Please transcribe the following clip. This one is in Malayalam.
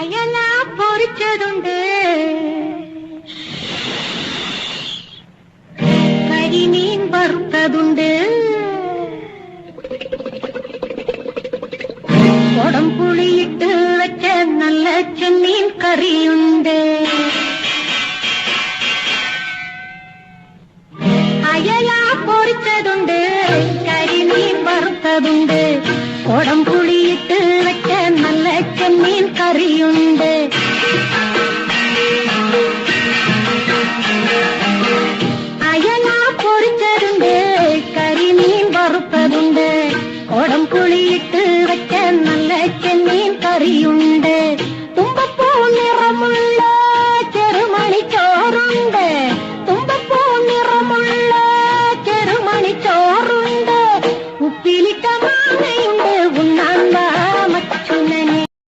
അയല പൊരിച്ചതുണ്ട്, കരിമീൻ വറുത്തതുണ്ട്, കൊടംപുളിയിട്ട് വെച്ച നല്ല ചെമ്മീൻ കറിയുണ്ട്. അയല പൊരിച്ചതുണ്ട്, കരിമീൻ വറുത്തതുണ്ട്, കൊടംപുളിയിട്ട് വെച്ച നല്ല ചെമ്മീൻ കറിയുണ്ട്. അയല പൊരിച്ചതുണ്ട്, കരിമീൻ വറുത്തതുണ്ട്, കൊടംപുളിയിട്ട് വെച്ച നല്ല ചെമ്മീൻ കറിയുണ്ട്.